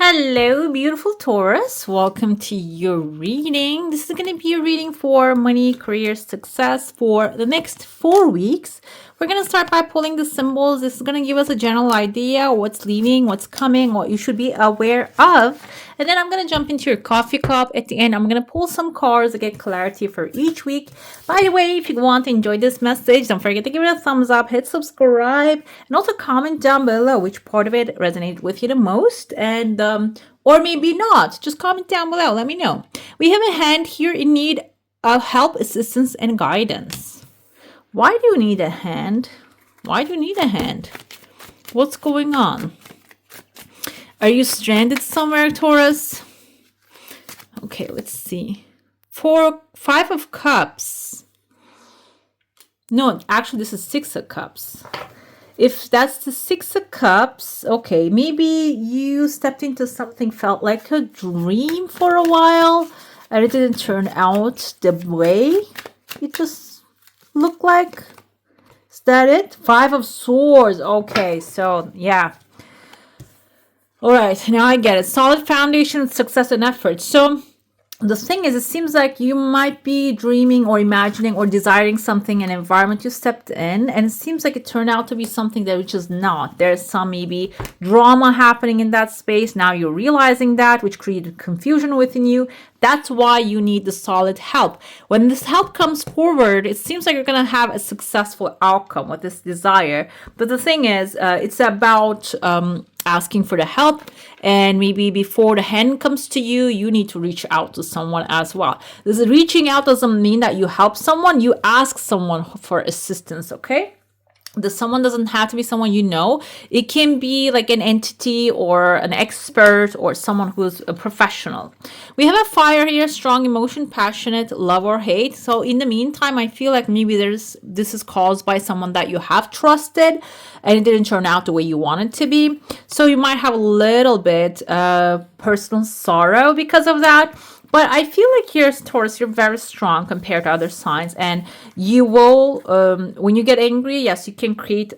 Hello, beautiful Taurus. Welcome to your reading. This is going to be a reading for money, career, success for the next 4 weeks. We're going to start by pulling the symbols. This is going to give us a general idea what's leaving, what's coming, what you should be aware of. And then I'm going to jump into your coffee cup. At the end, I'm going to pull some cards to get clarity for each week. By the way, if you want to enjoy this message, don't forget to give it a thumbs up, hit subscribe, and also comment down below which part of it resonated with you the most. And or maybe not. Just comment down below. Let me know. We have a hand here in need of help, assistance, and guidance. Why do you need a hand? Why do you need a hand? What's going on? Are you stranded somewhere, Taurus? Okay, let's see. Five of Cups. No, actually, this is Six of Cups. If that's the Six of Cups, okay, maybe you stepped into something felt like a dream for a while and it didn't turn out the way it just looked like. Is that it? Five of Swords. Okay, so yeah. All right, now I get it. Solid foundation, success, and effort. So the thing is, it seems like you might be dreaming or imagining or desiring something, an environment you stepped in, and it seems like it turned out to be something that which is not. There's some maybe drama happening in that space. Now you're realizing that, which created confusion within you. That's why you need the solid help. When this help comes forward, it seems like you're going to have a successful outcome with this desire. But the thing is, it's about asking for the help, and maybe before the hand comes to you, you need to reach out to someone as well. This is reaching out doesn't mean that you help someone, you ask someone for assistance, okay? The someone doesn't have to be someone you know. It can be like an entity or an expert or someone who's a professional. We have a fire here, strong emotion, passionate, love or hate. So in the meantime, I feel like maybe this is caused by someone that you have trusted and it didn't turn out the way you want it to be. So you might have a little bit personal sorrow because of that. But I feel like here, Taurus, you're very strong compared to other signs. And you will, when you get angry, yes, you can create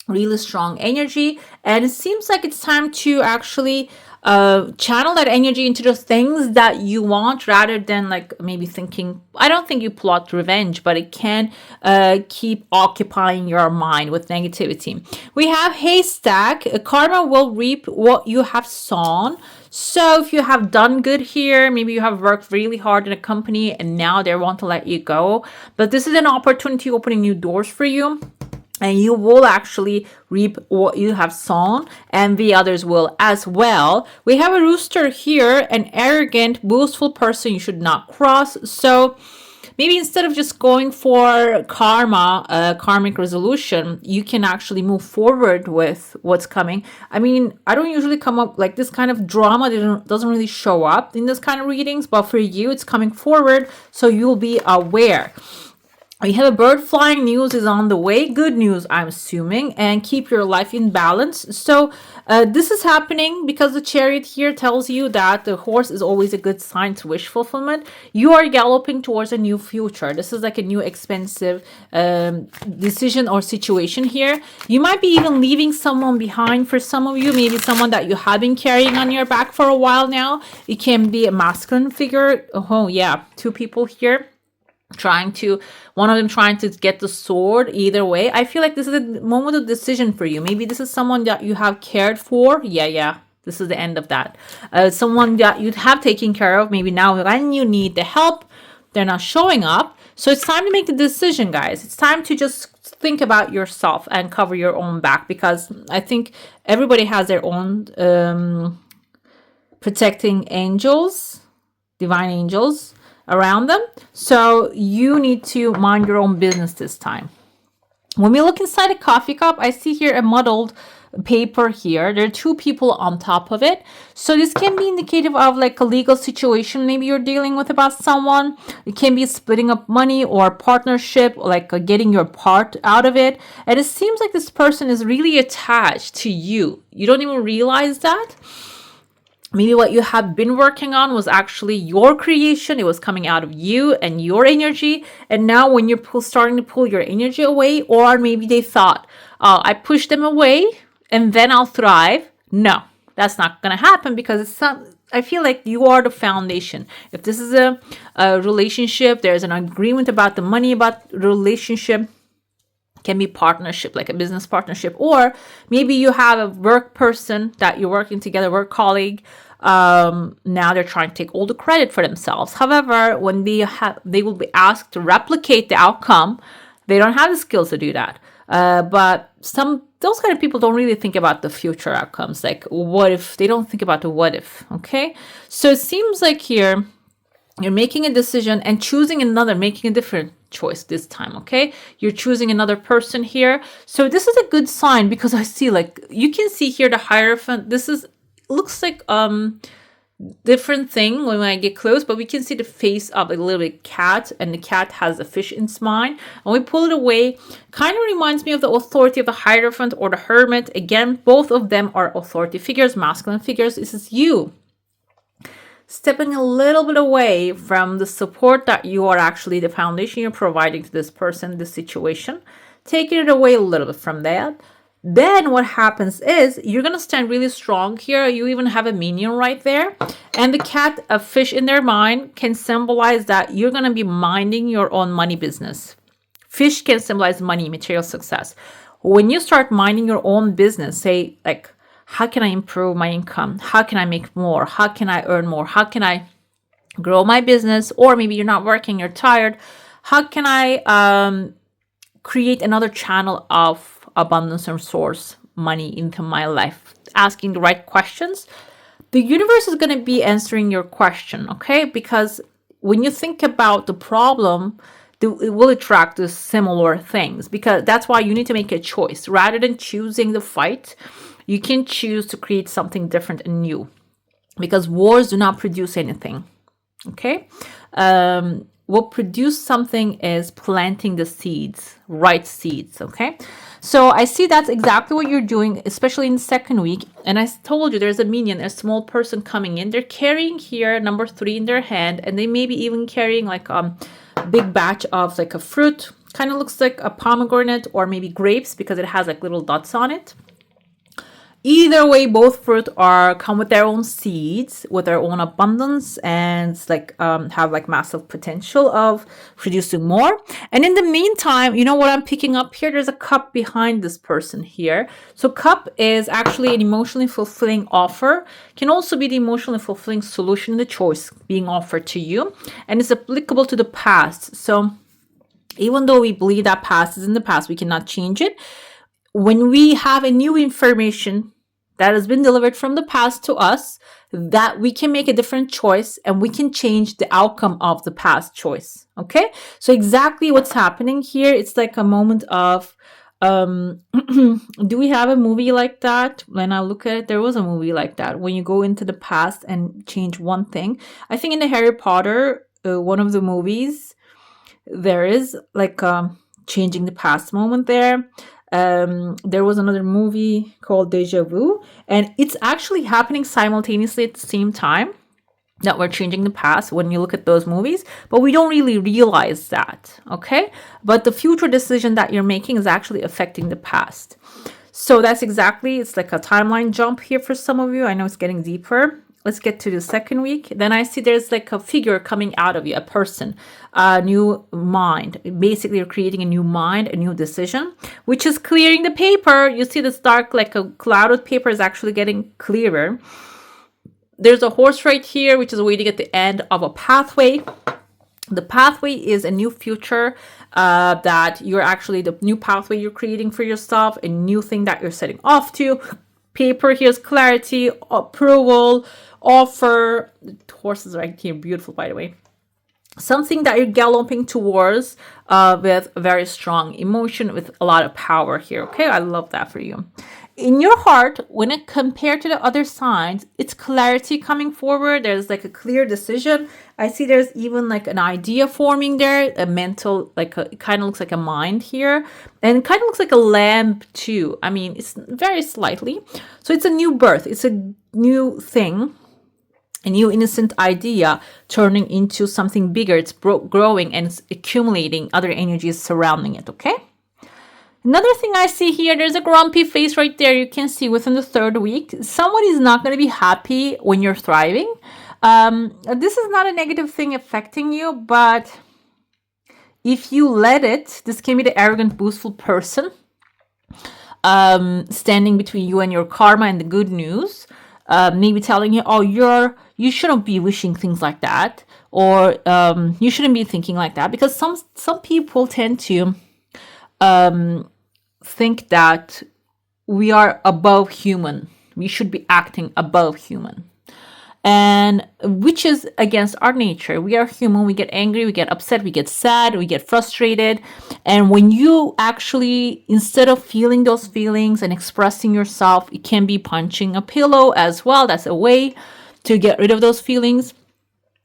really strong energy. And it seems like it's time to actually channel that energy into the things that you want rather than like maybe thinking, I don't think you plot revenge, but it can keep occupying your mind with negativity. We have haystack. Karma will reap what you have sown. So if you have done good here, maybe you have worked really hard in a company and now they want to let you go. But this is an opportunity opening new doors for you. And you will actually reap what you have sown, and the others will as well. We have a rooster here, an arrogant, boastful person you should not cross. So maybe instead of just going for karmic resolution, you can actually move forward with what's coming. I mean, I don't usually come up like this kind of drama doesn't really show up in this kind of readings, but for you, it's coming forward, so you'll be aware. We have a bird flying, news is on the way. Good news, I'm assuming, and keep your life in balance. So this is happening because the chariot here tells you that the horse is always a good sign to wish fulfillment. You are galloping towards a new future. This is like a new expensive decision or situation here. You might be even leaving someone behind for some of you, maybe someone that you have been carrying on your back for a while now. It can be a masculine figure. Oh yeah, two people here. One of them trying to get the sword. Either way, I feel like this is a moment of decision for you. Maybe this is someone that you have cared for. Yeah, this is the end of that. Someone that you have taken care of. Maybe now when you need the help, they're not showing up. So it's time to make the decision, guys. It's time to just think about yourself and cover your own back, because I think everybody has their own protecting angels, divine angels around them. So you need to mind your own business this time. When we look inside a coffee cup, I see here a muddled paper here. There are two people on top of it. So this can be indicative of like a legal situation maybe you're dealing with about someone. It can be splitting up money or partnership, like getting your part out of it. And it seems like this person is really attached to you. You don't even realize that. Maybe what you have been working on was actually your creation. It was coming out of you and your energy. And now when you're starting to pull your energy away, or maybe they thought, I pushed them away and then I'll thrive. No, That's not going to happen because I feel like you are the foundation. If this is a relationship, there's an agreement about the money, about the relationship. Can be partnership, like a business partnership, or maybe you have a work person that you're working together, work colleague. Now they're trying to take all the credit for themselves. However, when they will be asked to replicate the outcome, they don't have the skills to do that. But those kind of people don't really think about the future outcomes. Like, what if? They don't think about the what if. Okay, so it seems like here you're making a decision and choosing another, making a different choice this time. Okay, you're choosing another person here. So this is a good sign because I see, like, you can see here the Hierophant. Looks like different thing when I get close, but we can see the face of a little bit cat, and the cat has a fish in its mind. And we pull it away. Kind of reminds me of the authority of the Hierophant or the Hermit. Again, both of them are authority figures, masculine figures. This is you stepping a little bit away from the support that you are actually the foundation you're providing to this person, this situation, taking it away a little bit from that. Then what happens is you're going to stand really strong here. You even have a minion right there. And the cat, a fish in their mind, can symbolize that you're going to be minding your own money business. Fish can symbolize money, material success. When you start minding your own business, say, like, how can I improve my income? How can I make more? How can I earn more? How can I grow my business? Or maybe you're not working, you're tired. How can I create another channel of abundance and source money into my life? Asking the right questions. The universe is going to be answering your question, okay? Because when you think about the problem, it will attract the similar things, because that's why you need to make a choice. Rather than choosing the fight, you can choose to create something different and new, because wars do not produce anything. Okay. What produce something is planting the seeds, right seeds. Okay. So I see that's exactly what you're doing, especially in the second week. And I told you there's a minion, a small person coming in. They're carrying here number 3 in their hand, and they may be even carrying like a big batch of like a fruit. Kind of looks like a pomegranate or maybe grapes because it has like little dots on it. Either way, both fruit come with their own seeds, with their own abundance, and have like massive potential of producing more. And in the meantime, you know what I'm picking up here? There's a cup behind this person here. So cup is actually an emotionally fulfilling offer. Can also be the emotionally fulfilling solution, the choice being offered to you, and it's applicable to the past. So even though we believe that past is in the past, we cannot change it. When we have a new information that has been delivered from the past to us, that we can make a different choice and we can change the outcome of the past choice. Okay? So exactly what's happening here, it's like a moment of, do we have a movie like that? When I look at it, there was a movie like that, when you go into the past and change one thing. I think in the Harry Potter, one of the movies, there is like changing the past moment there. There was another movie called Deja Vu, and it's actually happening simultaneously at the same time that we're changing the past when you look at those movies, but we don't really realize that, okay? But the future decision that you're making is actually affecting the past. So that's exactly, it's like a timeline jump here for some of you. I know it's getting deeper. Let's get to the second week. Then I see there's like a figure coming out of you, a person, a new mind. Basically, you're creating a new mind, a new decision, which is clearing the paper. You see this dark, like a clouded paper is actually getting clearer. There's a horse right here, which is waiting at the end of a pathway. The pathway is a new future that you're actually, the new pathway you're creating for yourself, a new thing that you're setting off to. Paper, here's clarity, approval, offer. The horse is right here, beautiful, by the way. Something that you're galloping towards with very strong emotion, with a lot of power here. Okay, I love that for you. In your heart, when it compared to the other signs, it's clarity coming forward. There's like a clear decision. I see there's even like an idea forming there, a mental, it kind of looks like a mind here, and kind of looks like a lamp too. I mean, it's very slightly. So it's a new birth. It's a new thing, a new innocent idea turning into something bigger. It's growing and it's accumulating other energies surrounding it, okay? Another thing I see here, there's a grumpy face right there. You can see within the third week. Someone is not going to be happy when you're thriving. This is not a negative thing affecting you, but if you let it, this can be the arrogant, boastful person standing between you and your karma and the good news. Maybe telling you, oh, you shouldn't be wishing things like that, or you shouldn't be thinking like that, because some people tend to think that we are above human. We should be acting above human. And which is against our nature. We are human. We get angry, we get upset, we get sad, we get frustrated. And when you actually, instead of feeling those feelings and expressing yourself, it can be punching a pillow as well. That's a way to get rid of those feelings.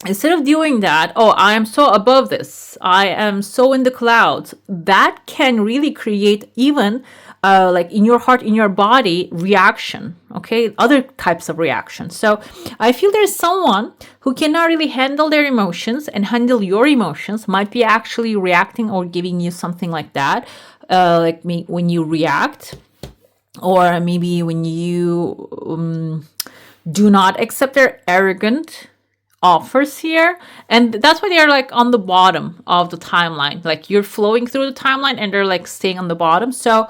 Instead of doing that, oh, I am so above this, I am so in the clouds, that can really create even like in your heart, in your body, reaction, okay? Other types of reactions. So I feel there's someone who cannot really handle their emotions and handle your emotions, might be actually reacting or giving you something like that, like me when you react, or maybe when you do not accept their arrogant offers here, and that's why they're like on the bottom of the timeline. Like you're flowing through the timeline and they're like staying on the bottom. So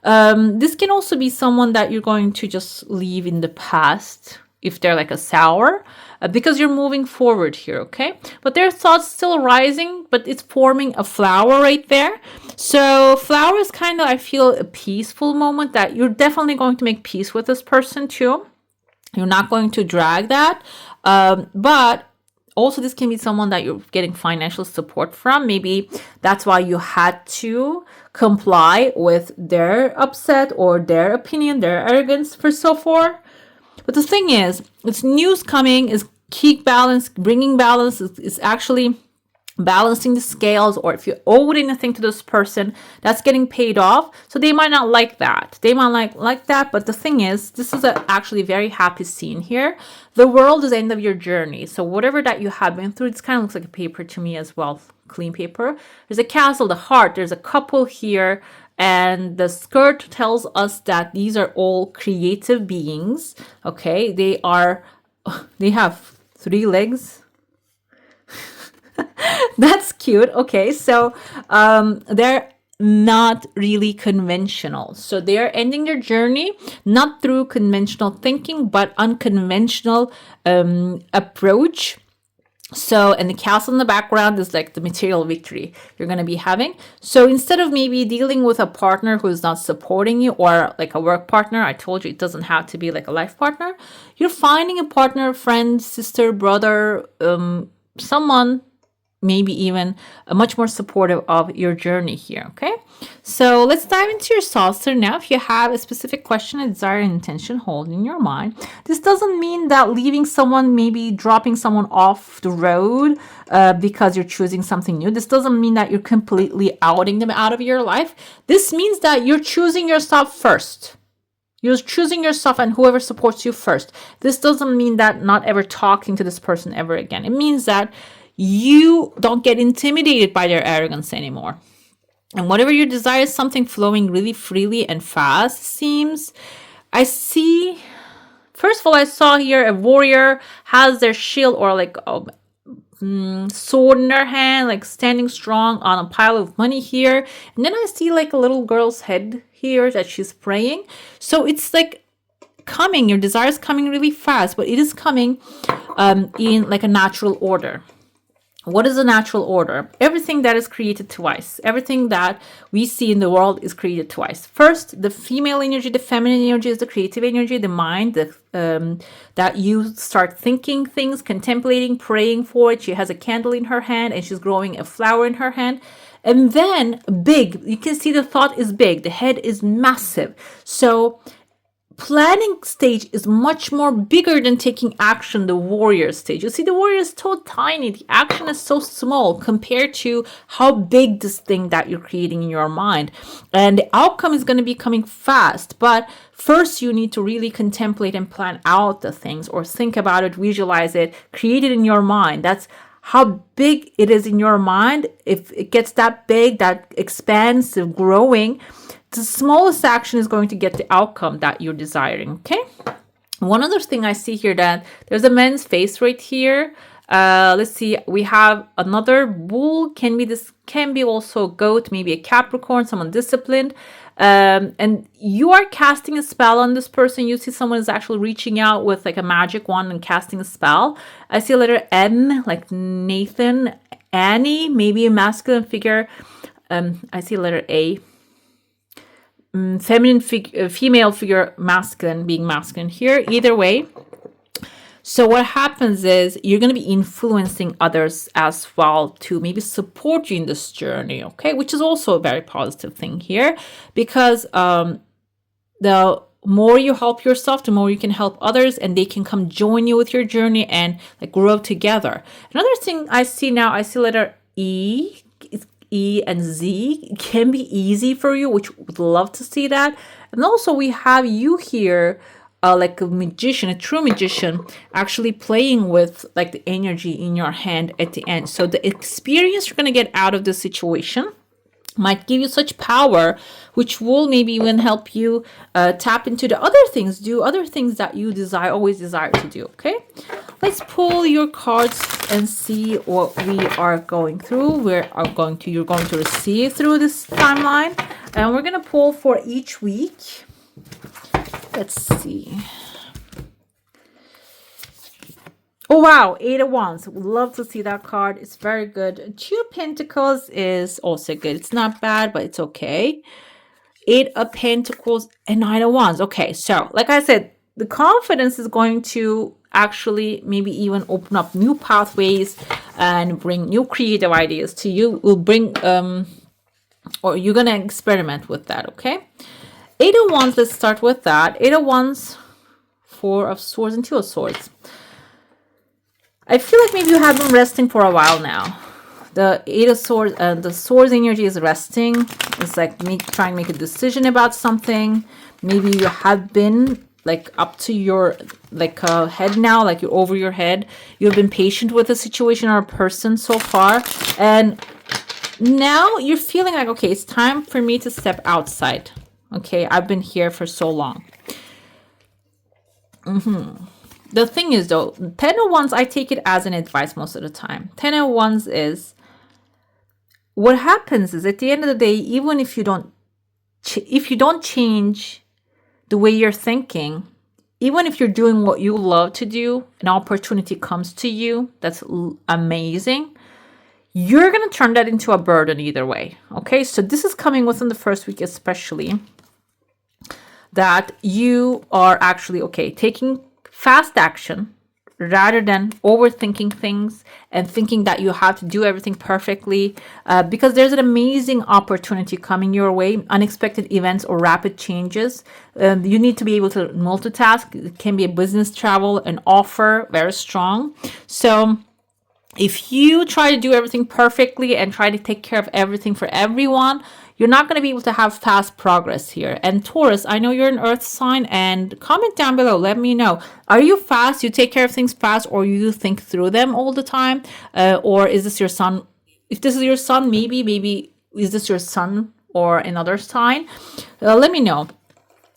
this can also be someone that you're going to just leave in the past if they're like a sour, because you're moving forward here, okay? But their thoughts still rising, but it's forming a flower right there. So flower is kind of, I feel, a peaceful moment that you're definitely going to make peace with this person too. You're not going to drag that. But also this can be someone that you're getting financial support from. Maybe that's why you had to comply with their upset or their opinion, their arrogance for so far. But the thing is, it's news coming, is key balance, bringing balance, is actually balancing the scales. Or if you owed anything to this person, that's getting paid off. So they might not like that. They might like that. But the thing is, this is actually very happy scene here. The world is the end of your journey. So whatever that you have been through, this kind of looks like a paper to me as well. Clean paper. There's a castle, the heart. There's a couple here. And the skirt tells us that these are all creative beings. Okay. They have 3 legs. That's cute. Okay, so they're not really conventional. So they're ending their journey not through conventional thinking, but unconventional approach. So, and the castle in the background is like the material victory you're going to be having. So instead of maybe dealing with a partner who is not supporting you, or like a work partner, I told you it doesn't have to be like a life partner. You're finding a partner, friend, sister, brother, someone maybe even much more supportive of your journey here, okay? So let's dive into your saucer now. If you have a specific question, a desire, and intention, hold in your mind. This doesn't mean that leaving someone, maybe dropping someone off the road because you're choosing something new. This doesn't mean that you're completely outing them out of your life. This means that you're choosing yourself first. You're choosing yourself and whoever supports you first. This doesn't mean that not ever talking to this person ever again. It means that you don't get intimidated by their arrogance anymore. And whatever your desire is, something flowing really freely and fast seems. I see, first of all, I saw here a warrior has their shield or like a sword in their hand, like standing strong on a pile of money here. And then I see like a little girl's head here that she's praying. So it's like coming, your desire is coming really fast, but it is coming in like a natural order. What is a natural order? Everything that is created twice. Everything that we see in the world is created twice. First, the female energy, the feminine energy is the creative energy, the mind, that you start thinking things, contemplating, praying for it. She has a candle in her hand and she's growing a flower in her hand. And then big, you can see the thought is big. The head is massive. So planning stage is much more bigger than taking action, the warrior stage. You see, the warrior is so tiny. The action is so small compared to how big this thing that you're creating in your mind. And the outcome is going to be coming fast. But first, you need to really contemplate and plan out the things, or think about it, visualize it, create it in your mind. That's how big it is in your mind. If it gets that big, that expansive, growing, the smallest action is going to get the outcome that you're desiring. Okay. One other thing I see here, that there's a man's face right here. Let's see, we have another bull. Can be also a goat, maybe a Capricorn, someone disciplined. And you are casting a spell on this person. You see someone is actually reaching out with like a magic wand and casting a spell. I see a letter N, like Nathan, Annie, maybe a masculine figure. I see a letter A, female figure, masculine, being masculine here. Either way. So what happens is you're going to be influencing others as well to maybe support you in this journey, okay? Which is also a very positive thing here, because the more you help yourself, the more you can help others, and they can come join you with your journey and like grow together. Another thing I see now, I see letter E. E and Z. It can be easy for you, which would love to see that. And also we have you here, like a magician, a true magician, actually playing with like the energy in your hand at the end. So the experience you're going to get out of the situation might give you such power, which will maybe even help you tap into the other things, do other things that you always desire to do. Okay, let's pull your cards and see what we are going through. You're going to receive through this timeline, and we're going to pull for each week. Let's see. Oh, wow. 8 of Wands. Would love to see that card. It's very good. 2 of Pentacles is also good. It's not bad, but it's okay. 8 of Pentacles and 9 of Wands. Okay, so like I said, the confidence is going to actually maybe even open up new pathways and bring new creative ideas to you. Will bring, or you're going to experiment with that, okay? 8 of Wands, let's start with that. 8 of Wands, 4 of Swords, and 2 of Swords. I feel like maybe you have been resting for a while now. The 8 of Swords, the Swords energy is resting. It's like trying to make a decision about something. Maybe you have been like up to your head now, like you're over your head. You've been patient with a situation or a person so far. And now you're feeling like, okay, it's time for me to step outside. Okay, I've been here for so long. The thing is though, 10 of Wands, I take it as an advice most of the time. 10 of Wands is, what happens is at the end of the day, even if you don't change the way you're thinking, even if you're doing what you love to do, an opportunity comes to you that's amazing, you're going to turn that into a burden either way. Okay, so this is coming within the first week especially, that you are actually, okay, taking fast action rather than overthinking things and thinking that you have to do everything perfectly, because there's an amazing opportunity coming your way, unexpected events or rapid changes. You need to be able to multitask. It can be a business travel, an offer, very strong. So if you try to do everything perfectly and try to take care of everything for everyone, you're not going to be able to have fast progress here. And Taurus, I know you're an earth sign, and comment down below. Let me know. Are you fast? You take care of things fast, or you think through them all the time? Or is this your sun? If this is your sun, maybe is this your sun or another sign? Let me know.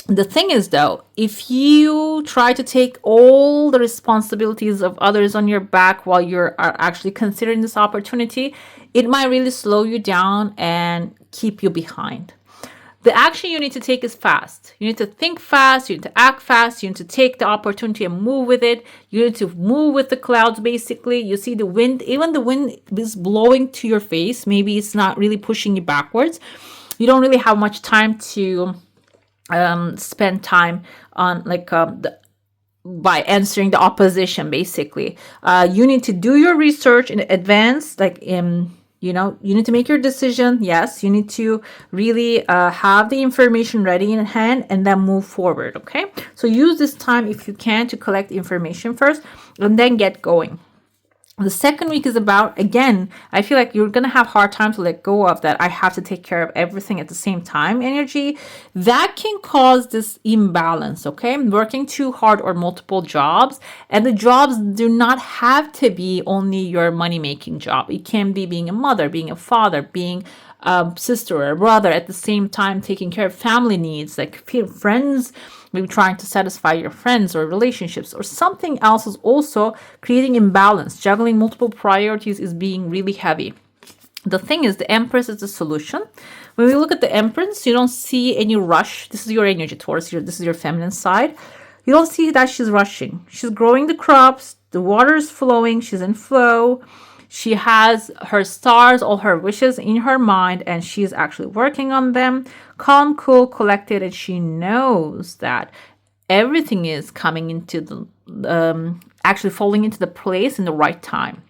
The thing is though, if you try to take all the responsibilities of others on your back while you're actually considering this opportunity, it might really slow you down and keep you behind. The action you need to take is fast. You need to think fast, you need to act fast, you need to take the opportunity and move with it. You need to move with the clouds basically. You see the wind, even the wind is blowing to your face. Maybe it's not really pushing you backwards. You don't really have much time to spend time on by answering the opposition basically. You need to do your research in advance, you need to make your decision. Yes, you need to really have the information ready in hand and then move forward. Okay, so use this time if you can to collect information first and then get going. The second week is about, again, I feel like you're going to have a hard time to let go of that I have to take care of everything at the same time energy. That can cause this imbalance, okay? Working too hard or multiple jobs. And the jobs do not have to be only your money-making job. It can be being a mother, being a father, being sister or brother, at the same time taking care of family needs, like friends, maybe trying to satisfy your friends or relationships, or something else is also creating imbalance. Juggling multiple priorities is being really heavy. The thing is, the Empress is the solution. When we look at the Empress, you don't see any rush. This is your energy, Taurus. This is your feminine side. You don't see that she's rushing. She's growing the crops. The water is flowing. She's in flow. She has her stars, all her wishes in her mind, and she's actually working on them. Calm, cool, collected, and she knows that everything is coming into the, actually falling into the place in the right time.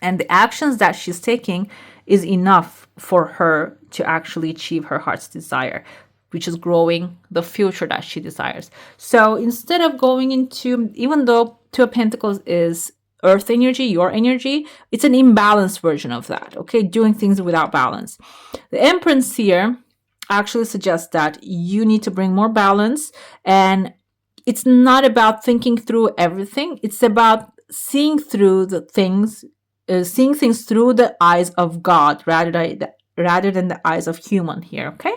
And the actions that she's taking is enough for her to actually achieve her heart's desire, which is growing the future that she desires. So instead of going into, even though Two of Pentacles is earth energy, your energy, it's an imbalanced version of that, okay? Doing things without balance. The Empress here actually suggests that you need to bring more balance, and it's not about thinking through everything. It's about seeing through the things, seeing things through the eyes of God rather than the eyes of human here, okay?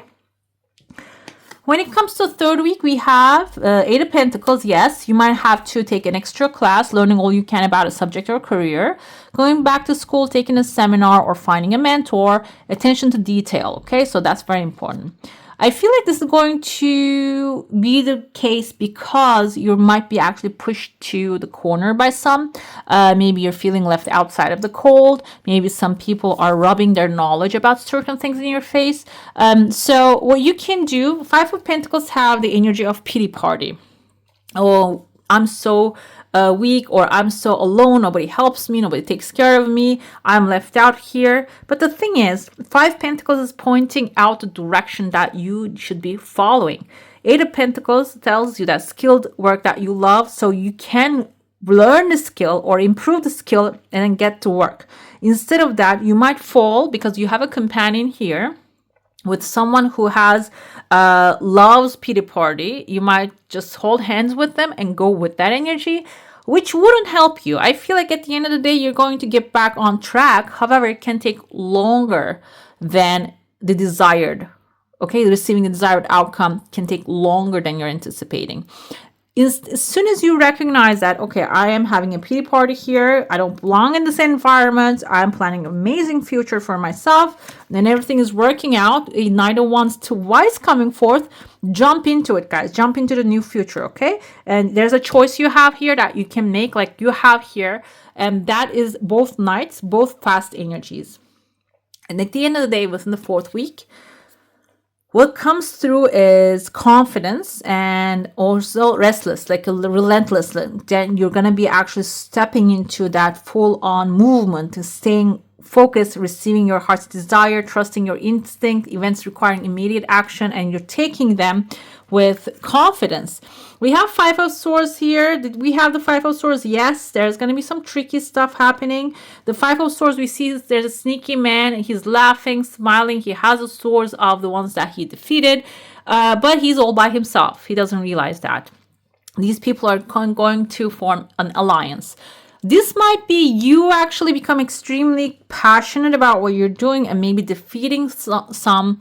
When it comes to third week, we have Eight of Pentacles. Yes, you might have to take an extra class, learning all you can about a subject or career, going back to school, taking a seminar, or finding a mentor. Attention to detail, okay? So that's very important. I feel like this is going to be the case because you might be actually pushed to the corner by some. Maybe you're feeling left outside of the cold. Maybe some people are rubbing their knowledge about certain things in your face. So what you can do, Five of Pentacles have the energy of pity party. Oh, I'm so weak, or I'm so alone, nobody helps me, nobody takes care of me, I'm left out here. But the thing is, Five Pentacles is pointing out the direction that you should be following. Eight of Pentacles tells you that skilled work that you love, so you can learn the skill or improve the skill and then get to work. Instead of that, you might fall because you have a companion here with someone who has loves pity party. You might just hold hands with them and go with that energy, which wouldn't help you. I feel like at the end of the day, you're going to get back on track. However, it can take longer than the desired. Okay, receiving the desired outcome can take longer than you're anticipating. As soon as you recognize that, okay, I am having a pity party here, I don't belong in this environment, I'm planning an amazing future for myself, then everything is working out, a Knight of Wands twice coming forth, jump into it, guys. Jump into the new future, okay? And there's a choice you have here that you can make, like you have here, and that is both Knights, both fast energies. And at the end of the day, within the fourth week, what comes through is confidence and also restless, like a relentless. Then you're going to be actually stepping into that full-on movement, staying focused, receiving your heart's desire, trusting your instinct, events requiring immediate action, and you're taking them with confidence. We have Five of Swords here. Did we have the Five of Swords? Yes, there's going to be some tricky stuff happening. The Five of Swords, we see there's a sneaky man. He's laughing, smiling. He has the swords of the ones that he defeated, but he's all by himself. He doesn't realize that. These people are going to form an alliance. This might be you actually become extremely passionate about what you're doing and maybe defeating some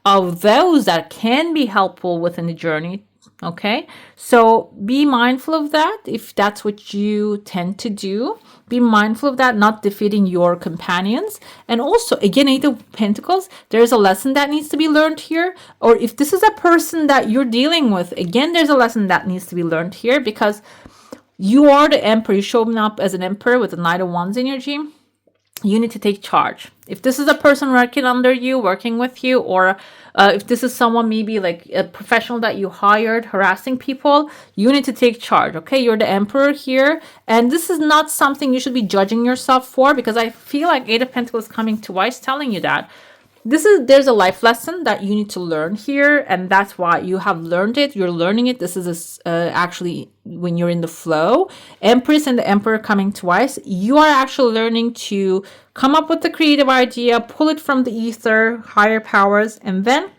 of those that can be helpful within the journey. Okay, so be mindful of that. If that's what you tend to do, be mindful of that, not defeating your companions. And also, again, Eight of Pentacles, there's a lesson that needs to be learned here. Or if this is a person that you're dealing with, again, there's a lesson that needs to be learned here, because you are the Emperor. You're showing up as an Emperor with the Knight of Wands energy. You need to take charge. If this is a person working under you, working with you, or if this is someone maybe like a professional that you hired harassing people, you need to take charge, okay? You're the Emperor here, and this is not something you should be judging yourself for, because I feel like Eight of Pentacles coming twice telling you that there's a life lesson that you need to learn here, and that's why you have learned it. You're learning it. This is actually when you're in the flow. Empress and the Emperor coming twice. You are actually learning to come up with the creative idea, pull it from the ether, higher powers, and then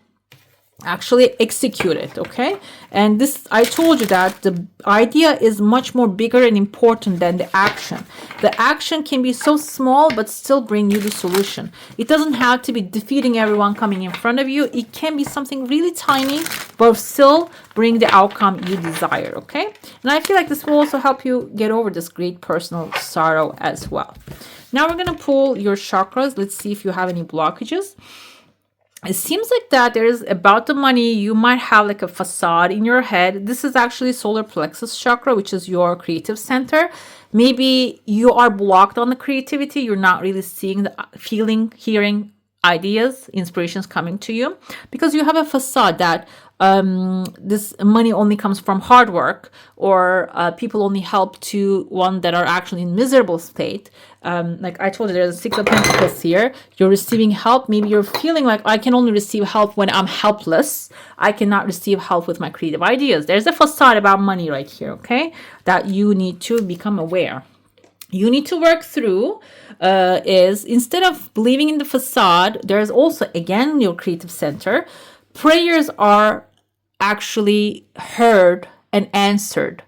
actually execute it. Okay, and this, I told you that the idea is much more bigger and important than the action. The action can be so small but still bring you the solution. It doesn't have to be defeating everyone coming in front of you. It can be something really tiny but still bring the outcome you desire. Okay, and I feel like this will also help you get over this great personal sorrow as well. Now we're going to pull your chakras. Let's see if you have any blockages. It seems like that there is about the money, you might have like a facade in your head. This is actually solar plexus chakra, which is your creative center. Maybe you are blocked on the creativity. You're not really seeing the feeling, hearing ideas, inspirations coming to you because you have a facade that this money only comes from hard work, or people only help to one that are actually in miserable state. Like I told you, there's a Six of Pentacles here. You're receiving help. Maybe you're feeling like I can only receive help when I'm helpless. I cannot receive help with my creative ideas. There's a facade about money right here, okay, that you need to become aware. You need to work through is, instead of believing in the facade, there's also, again, your creative center. Prayers are actually heard and answered.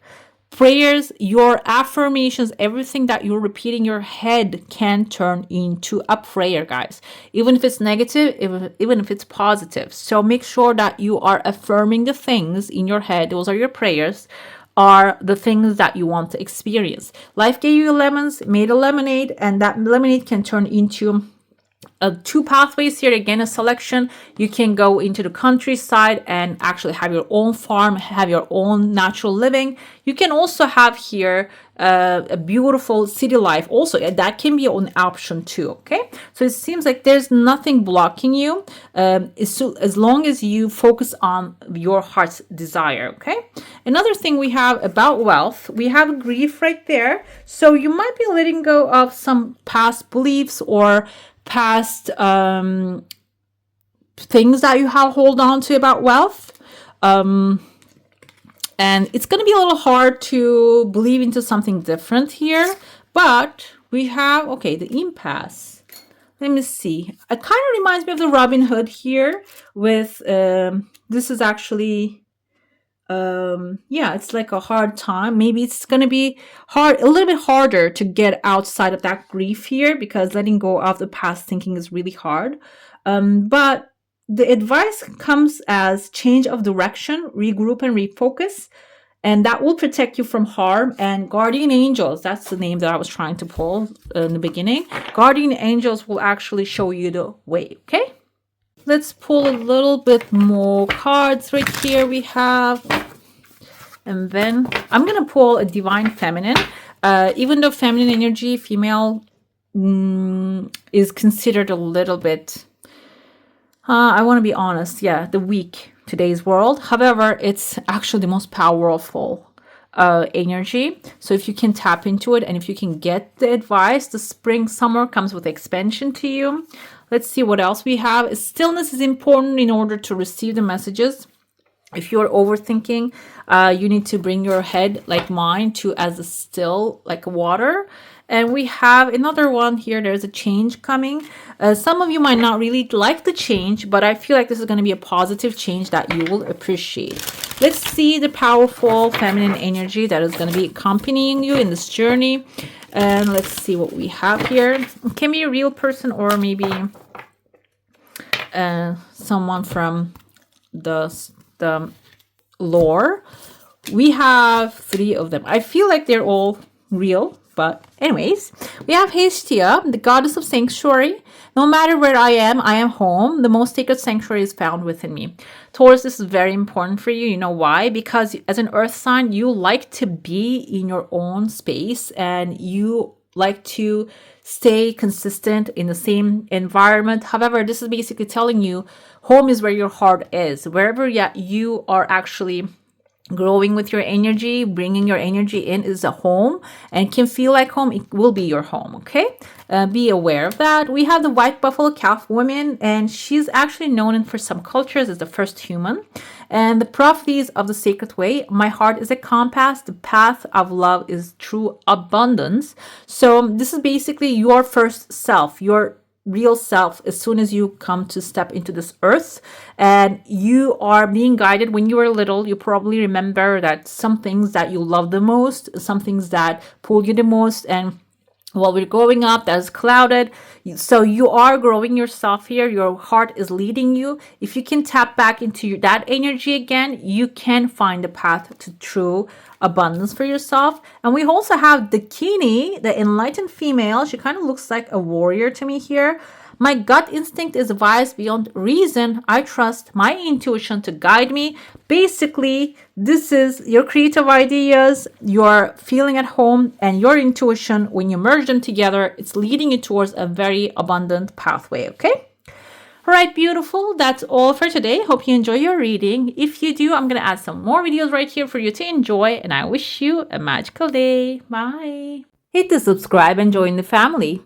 Prayers, your affirmations, everything that you're repeating in your head can turn into a prayer, guys. Even if it's negative, even if it's positive. So make sure that you are affirming the things in your head. Those are your prayers, are the things that you want to experience. Life gave you lemons, made a lemonade, and that lemonade can turn into two pathways here. Again, a selection. You can go into the countryside and actually have your own farm, have your own natural living. You can also have here a beautiful city life also. That can be an option too. Okay, so it seems like there's nothing blocking you as long as you focus on your heart's desire. Okay, another thing we have about wealth, we have grief right there. So you might be letting go of some past beliefs or past things that you have hold on to about wealth, and it's going to be a little hard to believe into something different here, but we have, okay, the impasse. Let me see, it kind of reminds me of the Robin Hood here with this is actually yeah, it's like a hard time. Maybe it's going to be hard, a little bit harder to get outside of that grief here because letting go of the past thinking is really hard. But the advice comes as change of direction, regroup and refocus, and that will protect you from harm. And guardian angels, that's the name that I was trying to pull in the beginning. Guardian angels will actually show you the way, okay? Let's pull a little bit more cards right here we have. And then I'm going to pull a divine feminine. Even though feminine energy, female, is considered a little bit, I want to be honest, yeah, the weak today's world. However, it's actually the most powerful energy. So if you can tap into it and if you can get the advice, the spring, summer comes with expansion to you. Let's see what else we have. Stillness is important in order to receive the messages. If you're overthinking, you need to bring your head, like mine, to as a still, like water. And we have another one here. There's a change coming. Some of you might not really like the change, but I feel like this is going to be a positive change that you will appreciate. Let's see the powerful feminine energy that is going to be accompanying you in this journey. And let's see what we have here. It can be a real person or maybe someone from the lore. We have 3 of them. I feel like they're all real, but anyways, we have Hestia, the goddess of sanctuary. No matter where I am home. The most sacred sanctuary is found within me. Taurus, this is very important for you. You know why? Because as an earth sign, you like to be in your own space and you like to stay consistent in the same environment. However, this is basically telling you home is where your heart is. Wherever you are actually growing with your energy, bringing your energy in is a home and can feel like home. It will be your home, okay? Be aware of that. We have the white buffalo calf woman, and she's actually known for some cultures as the first human. And the prophecies of the sacred way, my heart is a compass, the path of love is true abundance. So this is basically your first self, your real self as soon as you come to step into this earth, and you are being guided. When you were little, you probably remember that some things that you love the most, some things that pull you the most, and while we're growing up, that's clouded. So you are growing yourself here. Your heart is leading you. If you can tap back into that energy again, you can find the path to true abundance for yourself. And we also have the Kini, the enlightened female. She kind of looks like a warrior to me here. My gut instinct is wise beyond reason. I trust my intuition to guide me. Basically, this is your creative ideas, your feeling at home, and your intuition. When you merge them together, it's leading you towards a very abundant pathway, okay? All right, beautiful. That's all for today. Hope you enjoy your reading. If you do, I'm going to add some more videos right here for you to enjoy, and I wish you a magical day. Bye. Hit the subscribe and join the family.